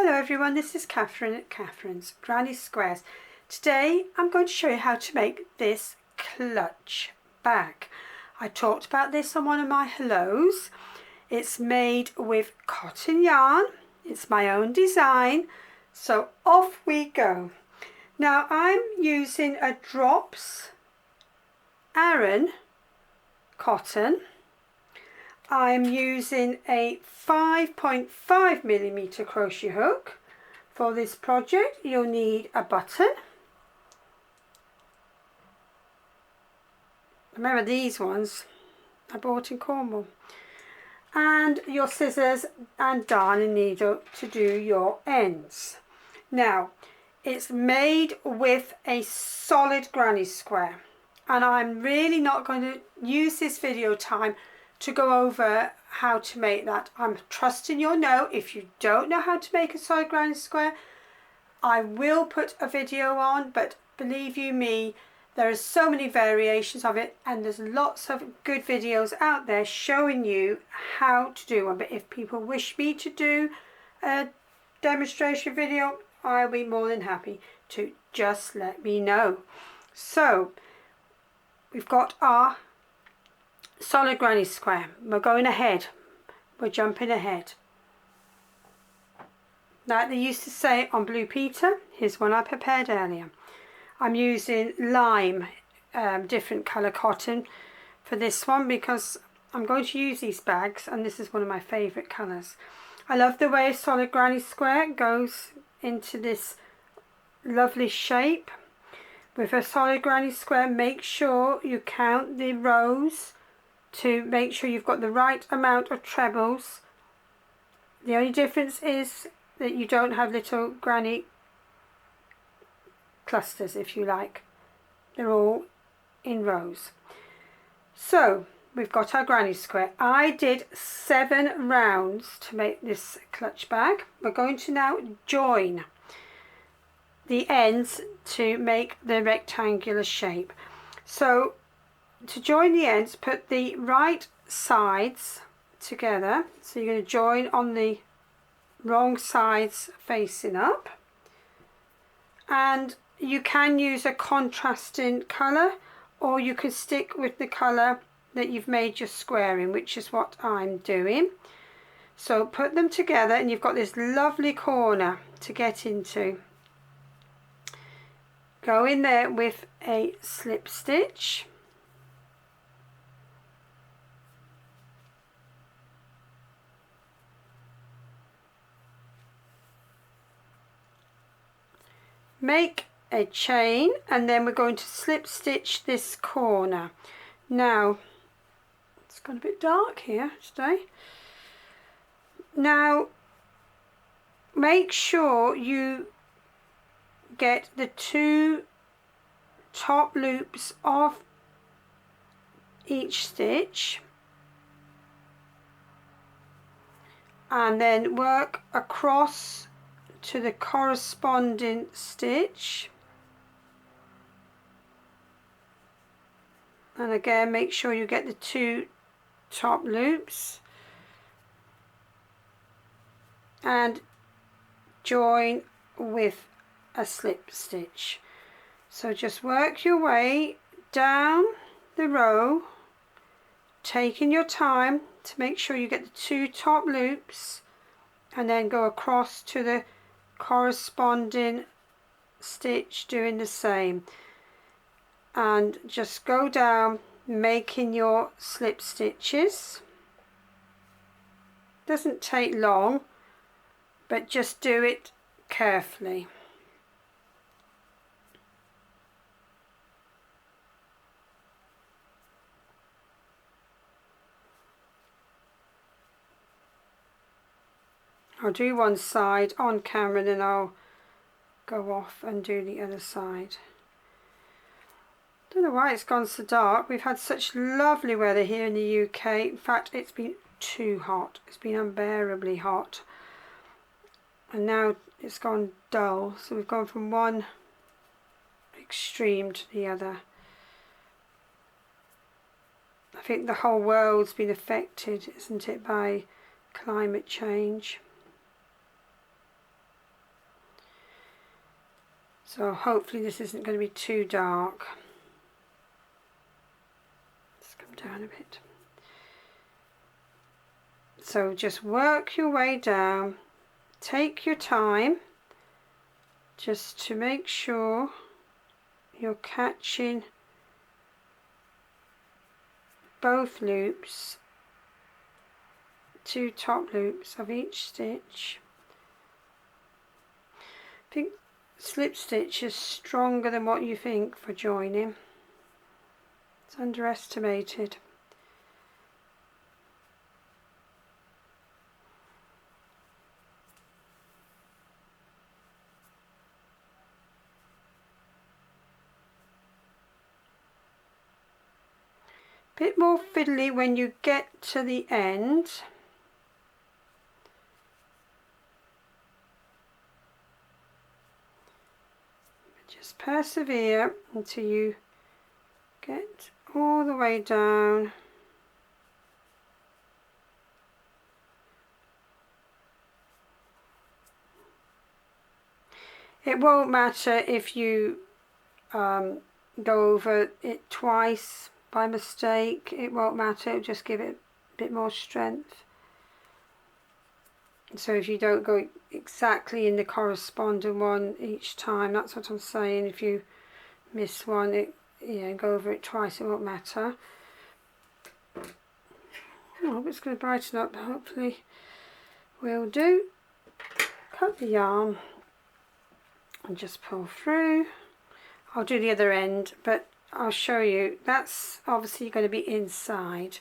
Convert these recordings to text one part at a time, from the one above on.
Hello everyone, this is Catherine at Catherine's Granny Squares. Today I'm going to show you how to make this clutch bag. I talked about this on one of my hellos. It's made with cotton yarn. It's my own design. So off we go. Now I'm using a Drops Aran cotton. I'm using a 5.5mm crochet hook. For this project you'll need a button. Remember these ones I bought in Cornwall. And your scissors and darning needle to do your ends. Now it's made with a solid granny square, and I'm really not going to use this video time to go over how to make that. I'm trusting you'll know. If you don't know how to make a solid granny square, I will put a video on, but believe you me, there are so many variations of it, and there's lots of good videos out there showing you how to do one. But if people wish me to do a demonstration video, I'll be more than happy to. Just let me know. So we've got our solid granny square. We're going ahead. We're jumping ahead. Like they used to say on Blue Peter, here's one I prepared earlier. I'm using lime, different colour cotton for this one because I'm going to use these bags, and this is one of my favourite colours. I love the way a solid granny square goes into this lovely shape. With a solid granny square, make sure you count the rows to make sure you've got the right amount of trebles. The only difference is that you don't have little granny clusters, if you like. They're all in rows. So we've got our granny square. I did 7 rounds to make this clutch bag. We're going to now join the ends to make the rectangular shape. So to join the ends, put the right sides together. So you're going to join on the wrong sides facing up, and you can use a contrasting colour, or you can stick with the colour that you've made your square in, which is what I'm doing. So put them together and you've got this lovely corner to get into. Go in there with a slip stitch. Make a chain, and then we're going to slip stitch this corner. Now it's got a bit dark here today. Now make sure you get the 2 top loops of each stitch, and then work across to the corresponding stitch, and again make sure you get the 2 top loops and join with a slip stitch. So just work your way down the row, taking your time to make sure you get the 2 top loops, and then go across to the corresponding stitch doing the same, and just go down making your slip stitches. Doesn't take long, but just do it carefully. I'll do one side on camera, then I'll go off and do the other side. Don't know why it's gone so dark. We've had such lovely weather here in the UK. In fact, it's been too hot. It's been unbearably hot. And now it's gone dull. So we've gone from one extreme to the other. I think the whole world's been affected, isn't it, by climate change. So hopefully this isn't going to be too dark. Let's come down a bit. So just work your way down, take your time just to make sure you're catching both loops, 2 top loops of each stitch. I think slip stitch is stronger than what you think for joining. It's underestimated. Bit more fiddly when you get to the end. Just persevere until you get all the way down. It won't matter if you go over it twice by mistake. It won't matter, it'll just give it a bit more strength. So if you don't go exactly in the corresponding one each time, that's what I'm saying. If you miss one, go over it twice, it won't matter. I hope it's going to brighten up, hopefully will do. Cut the yarn and just pull through. I'll do the other end, but I'll show you. That's obviously going to be inside,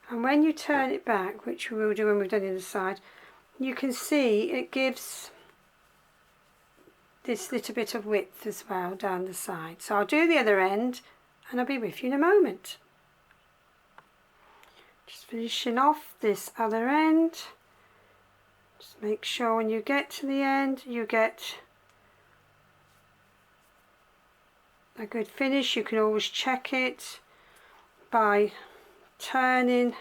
and when you turn it back, which we will do when we've done the other side, you can see it gives this little bit of width as well down the side. So I'll do the other end and I'll be with you in a moment. Just finishing off this other end. Just make sure when you get to the end you get a good finish. You can always check it by turning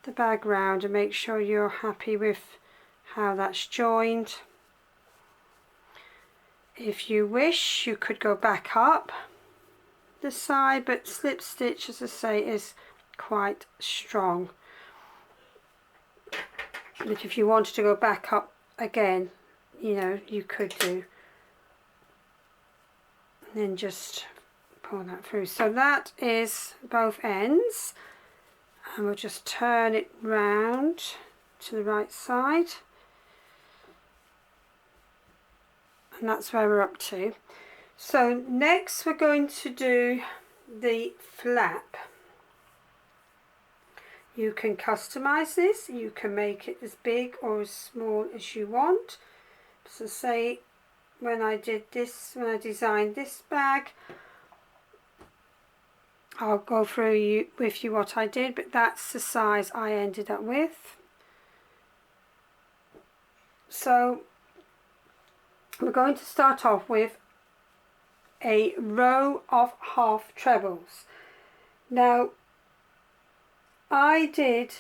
the bag round and make sure you're happy with how that's joined. If you wish, you could go back up the side, but slip stitch, as I say, is quite strong. But if you wanted to go back up again, you could do. And then just pull that through. So that is both ends, and we'll just turn it round to the right side, and that's where we're up to. So next we're going to do the flap. You can customize this, you can make it as big or as small as you want. So say when I designed this bag, I'll go through with you what I did, but that's the size I ended up with. So we're going to start off with a row of half trebles. Now I did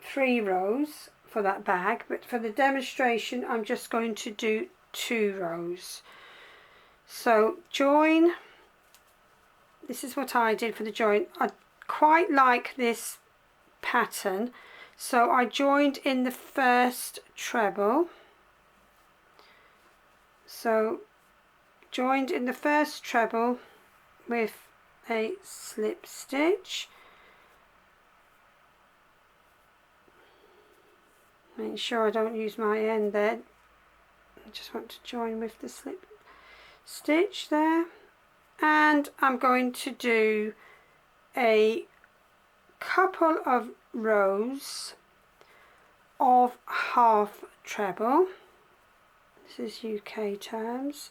3 rows for that bag, but for the demonstration I'm just going to do 2 rows. So join, this is what I did for the join. I quite like this pattern, so I joined in the first treble. So joined in the first treble with a slip stitch. Make sure I don't use my end there. I just want to join with the slip stitch there. And I'm going to do a couple of rows of half treble. This is UK terms.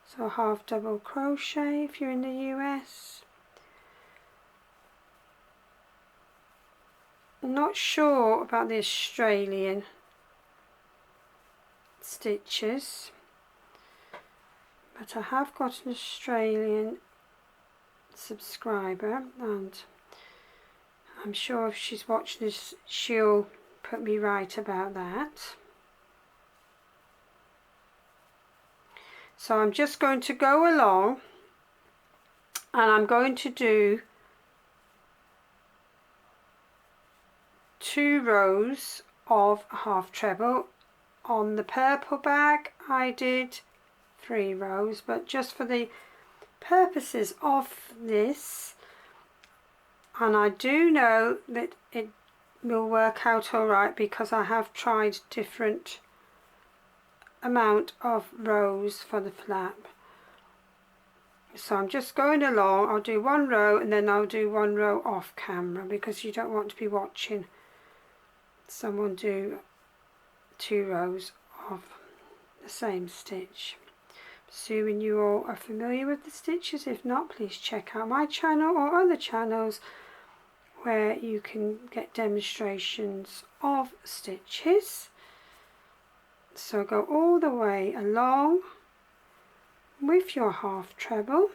So half double crochet if you're in the US. I'm not sure about the Australian stitches, but I have got an Australian subscriber, and I'm sure if she's watching this she'll put me right about that. So I'm just going to go along and I'm going to do 2 rows of half treble. On the purple bag I did 3 rows, but just for the purposes of this, and I do know that it will work out alright because I have tried different amount of rows for the flap. So I'm just going along. I'll do 1 row and then I'll do 1 row off camera because you don't want to be watching someone do 2 rows of the same stitch. Assuming you all are familiar with the stitches. If not, please check out my channel or other channels where you can get demonstrations of stitches. So go all the way along with your half treble.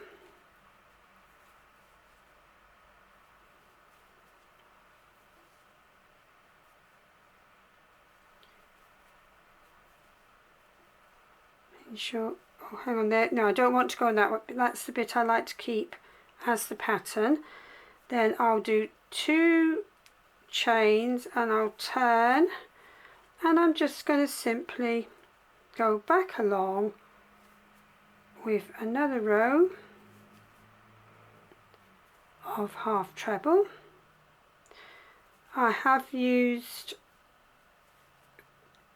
Making sure, oh hang on there, no I don't want to go on that one, that's the bit I like to keep as the pattern. Then I'll do 2 chains and I'll turn, and I'm just going to simply go back along with another row of half treble. I have used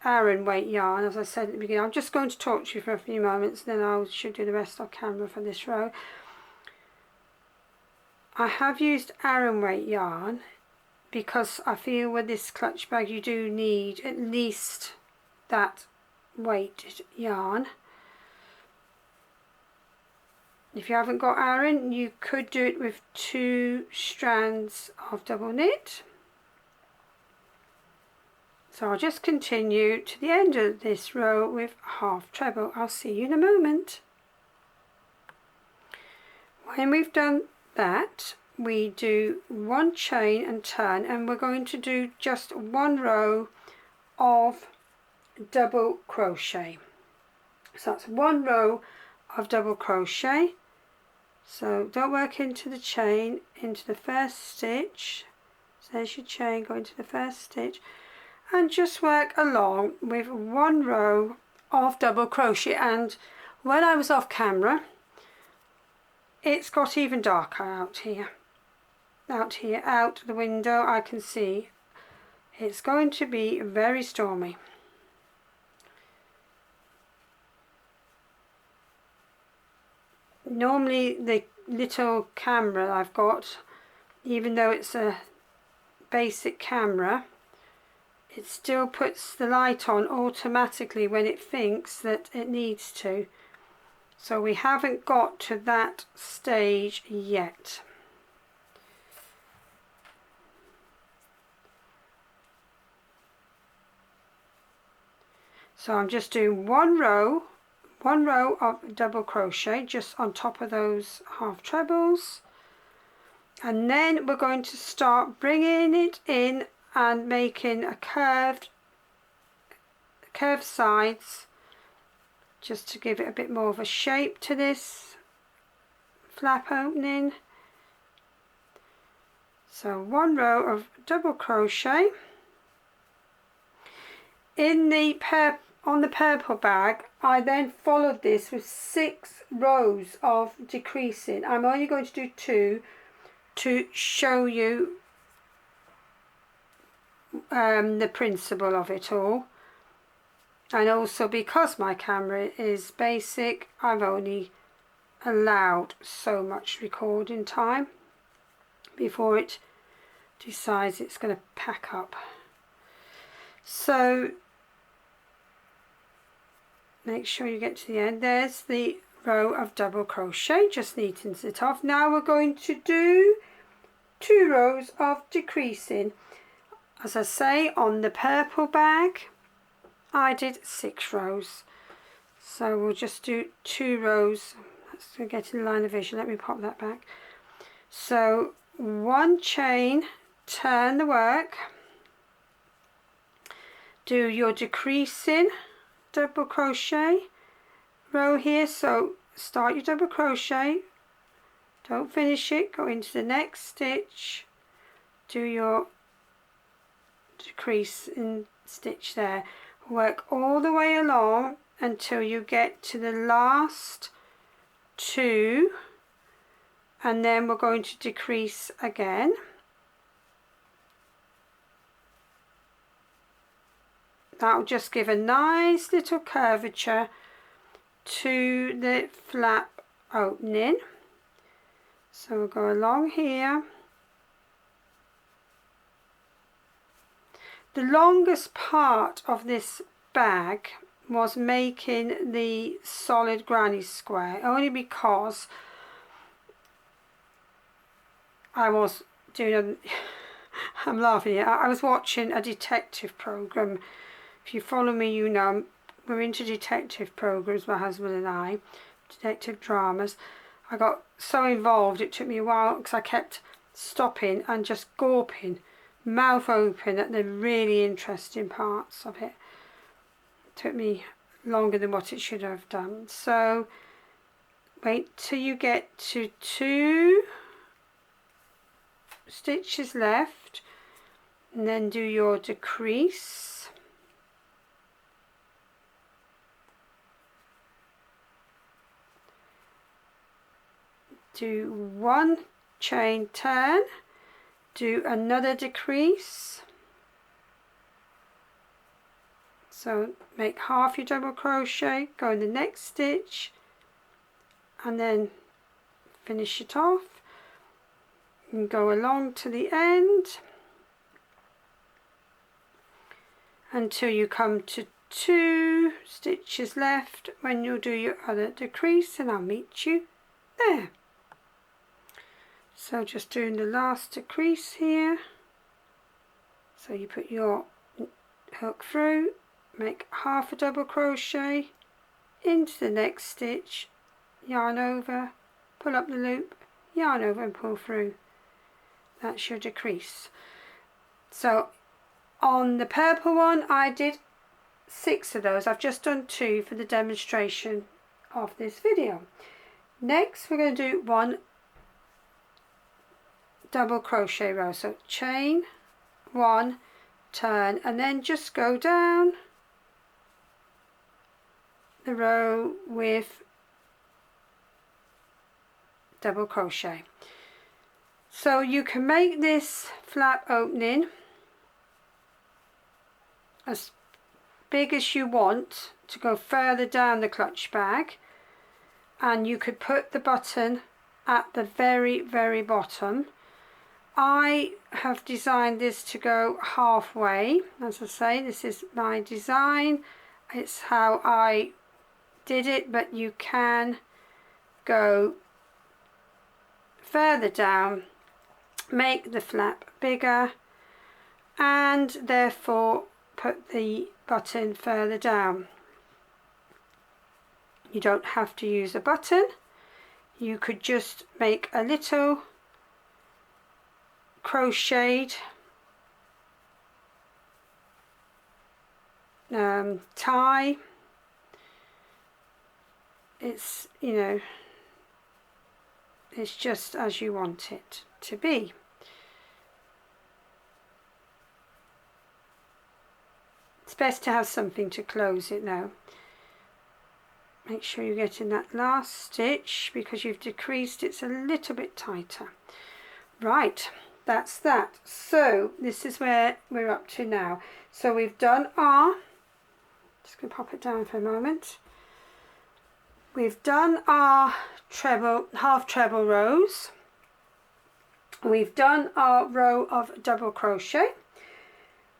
Aran weight yarn, as I said at the beginning. I'm just going to talk to you for a few moments, then I should do the rest off camera for this row. I have used Aran weight yarn because I feel with this clutch bag you do need at least that weighted yarn. If you haven't got Aran, you could do it with 2 strands of double knit. So I'll just continue to the end of this row with half treble. I'll see you in a moment. When we've done that, we do 1 chain and turn, and we're going to do just 1 row of double crochet. So that's 1 row of double crochet. So don't work into the chain, into the first stitch. So there's your chain, go into the first stitch and just work along with 1 row of double crochet. And when I was off camera, it's got even darker out here. Out the window I can see it's going to be very stormy. Normally the little camera I've got, even though it's a basic camera, it still puts the light on automatically when it thinks that it needs to. So we haven't got to that stage yet. So I'm just doing 1 row of double crochet just on top of those half trebles, and then we're going to start bringing it in and making a curved sides just to give it a bit more of a shape to this flap opening. So 1 row of double crochet. In the on the purple bag, I then followed this with 6 rows of decreasing. I'm only going to do 2 to show you the principle of it all, and also because my camera is basic, I've only allowed so much recording time before it decides it's going to pack up. So make sure you get to the end. There's the row of double crochet, just neatens it off. Now we're going to do 2 rows of decreasing. As I say, on the purple bag I did 6 rows, so we'll just do 2 rows. Let's get in line of vision. Let me pop that back. So 1 chain, turn the work, do your decreasing double crochet, row here, so start your double crochet, don't finish it, go into the next stitch, do your decrease in stitch there, work all the way along until you get to the last two, and then we're going to decrease again. That'll just give a nice little curvature to the flap opening. So we'll go along here. The longest part of this bag was making the solid granny square, only because I was doing I'm laughing here. I was watching a detective program. If you follow me, you know we're into detective programs, my husband and I, detective dramas. I got so involved it took me a while because I kept stopping and just gawping, mouth open at the really interesting parts of it. It took me longer than what it should have done. So wait till you get to 2 stitches left, and then do your decrease. Do 1 chain turn, do another decrease, so make half your double crochet, go in the next stitch and then finish it off, and go along to the end until you come to 2 stitches left, when you'll do your other decrease, and I'll meet you there. So just doing the last decrease here, so you put your hook through, make half a double crochet into the next stitch, yarn over, pull up the loop, yarn over and pull through. That's your decrease. So on the purple one I did 6 of those. I've just done 2 for the demonstration of this video. Next we're going to do 1 double crochet row, so chain 1, turn, and then just go down the row with double crochet. So you can make this flap opening as big as you want to go further down the clutch bag, and you could put the button at the very bottom. I have designed this to go halfway. As I say, this is my design, it's how I did it, but you can go further down, make the flap bigger, and therefore put the button further down. You don't have to use a button, you could just make a little crocheted tie. It's, you know, it's just as you want it to be. It's best to have something to close it now. Make sure you get in that last stitch, because you've decreased it's a little bit tighter. Right, that's that. So this is where we're up to now. So we've done our, just going to pop it down for a moment. We've done our treble, half treble rows. We've done our row of double crochet.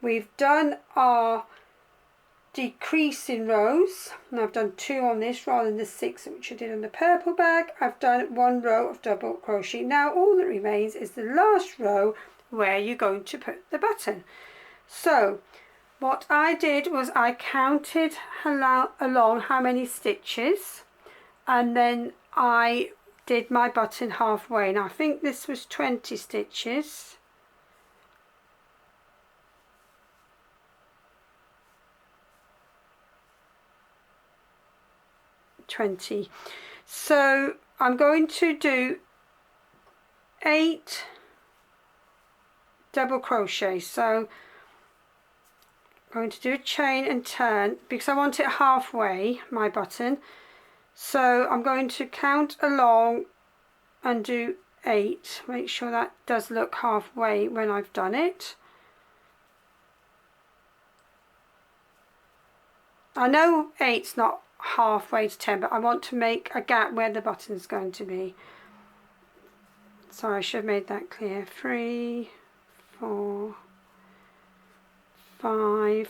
We've done our decreasing rows, and I've done 2 on this rather than the 6 which I did on the purple bag. I've done 1 row of double crochet. Now all that remains is the last row where you're going to put the button. So what I did was I counted along how many stitches, and then I did my button halfway. Now I think this was 20 stitches. 20. So I'm going to do 8 double crochet. So I'm going to do a chain and turn because I want it halfway, my button. So I'm going to count along and do 8. Make sure that does look halfway when I've done it. I know 8's not halfway to 10, but I want to make a gap where the button's going to be. Sorry, I should have made that clear. 3, 4, 5,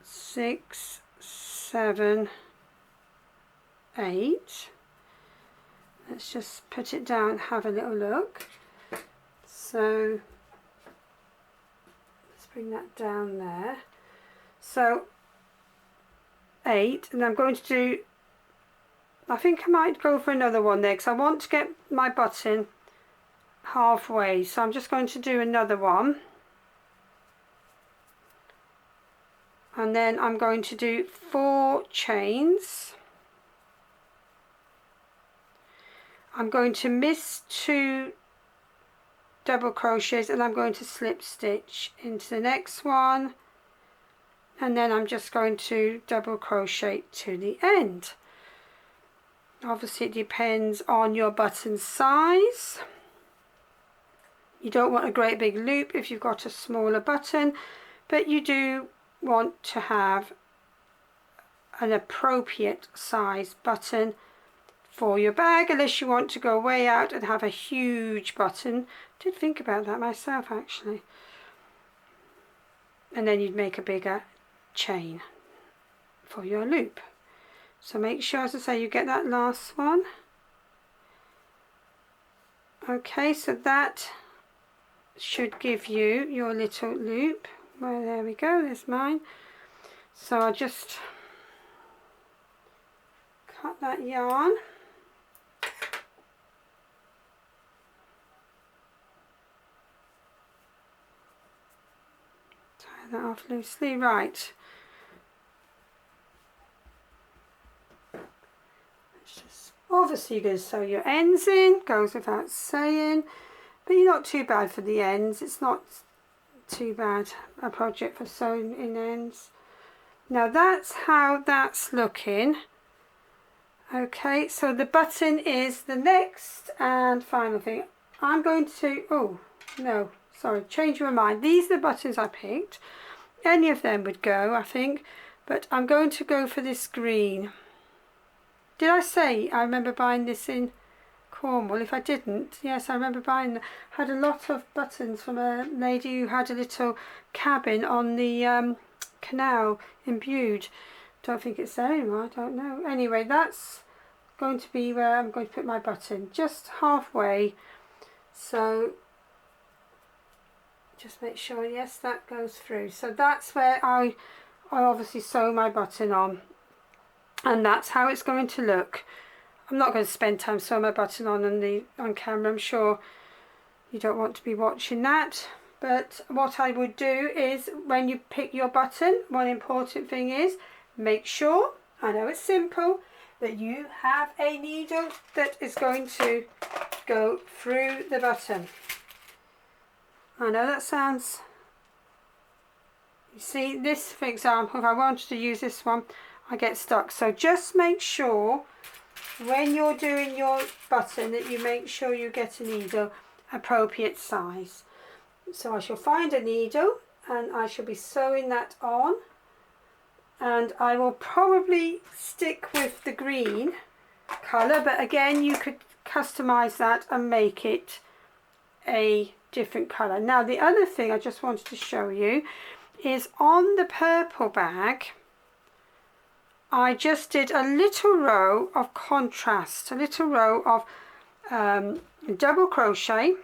6, 7, 8. Let's just put it down and have a little look. So let's bring that down there. So 8, and I'm going to do, I think I might go for another one there because I want to get my button halfway. So I'm just going to do another one. And then I'm going to do 4 chains. I'm going to miss 2 double crochets and I'm going to slip stitch into the next one, and then I'm just going to double crochet to the end. Obviously it depends on your button size. You don't want a great big loop if you've got a smaller button, but you do want to have an appropriate size button for your bag, unless you want to go way out and have a huge button. I did think about that myself actually. And then you'd make a bigger chain for your loop. So make sure, as I say, you get that last one. Okay, so that should give you your little loop. Well, there we go, there's mine. So I'll just cut that yarn. Tie that off loosely, right. Obviously you're going to sew your ends in, goes without saying, but you're not too bad for the ends. It's not too bad a project for sewing in ends. Now that's how that's looking. Okay, so the button is the next and final thing. I'm going to, oh no, sorry, change my mind. These are the buttons I picked. Any of them would go, I think, but I'm going to go for this green. Did I say I remember buying this in Cornwall? If I didn't, yes, I remember buying. Had a lot of buttons from a lady who had a little cabin on the canal in Bude. Don't think it's there anymore, I don't know. Anyway, that's going to be where I'm going to put my button, just halfway. So just make sure, yes, that goes through. So that's where I obviously sew my button on. And that's how it's going to look. I'm not going to spend time sewing my button on camera. I'm sure you don't want to be watching that. But what I would do is, when you pick your button, one important thing is make sure, I know it's simple, that you have a needle that is going to go through the button. I know that sounds, you see this, for example, if I wanted to use this one, I get stuck. So just make sure when you're doing your button that you make sure you get a needle appropriate size. So I shall find a needle and I shall be sewing that on, and I will probably stick with the green colour, but again you could customise that and make it a different colour. Now the other thing I just wanted to show you is on the purple bag I just did a little row of contrast, a little row of double crochet,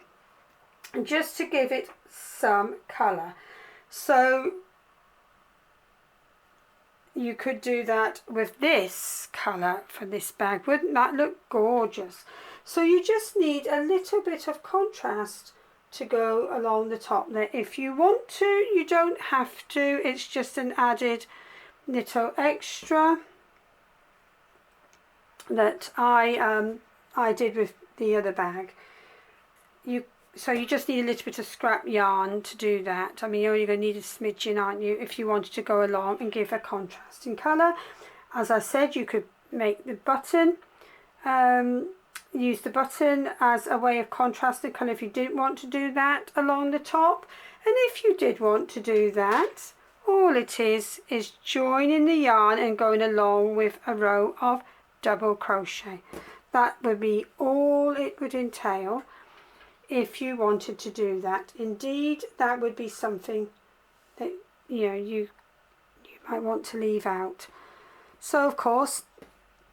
just to give it some colour. So you could do that with this colour for this bag. Wouldn't that look gorgeous? So you just need a little bit of contrast to go along the top there. If you want to, you don't have to. It's just an added little extra that I did with the other bag. So you just need a little bit of scrap yarn to do that. I mean, you're only going to need a smidgen, aren't you, if you wanted to go along and give a contrasting colour. As I said, you could make the button, use the button as a way of contrasting colour if you didn't want to do that along the top. And if you did want to do that, all it is joining the yarn and going along with a row of double crochet. That would be all it would entail if you wanted to do that. Indeed, that would be something that you might want to leave out. So of course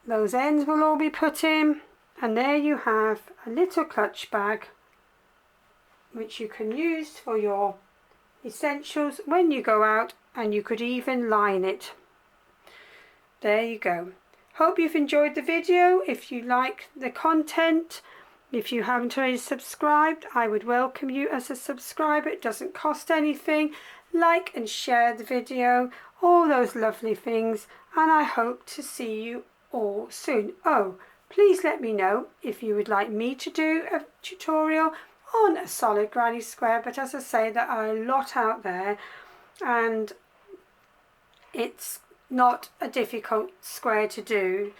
those ends will all be put in, and there you have a little clutch bag which you can use for your essentials when you go out, and you could even line it. There you go. Hope you've enjoyed the video. If you like the content, if you haven't already subscribed, I would welcome you as a subscriber. It doesn't cost anything. Like and share the video, all those lovely things, and I hope to see you all soon. Oh, please let me know if you would like me to do a tutorial on a solid granny square, but as I say, there are a lot out there and it's not a difficult square to do.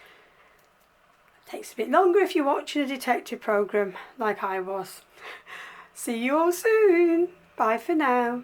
Takes a bit longer if you're watching a detective program like I was. See you all soon. Bye for now.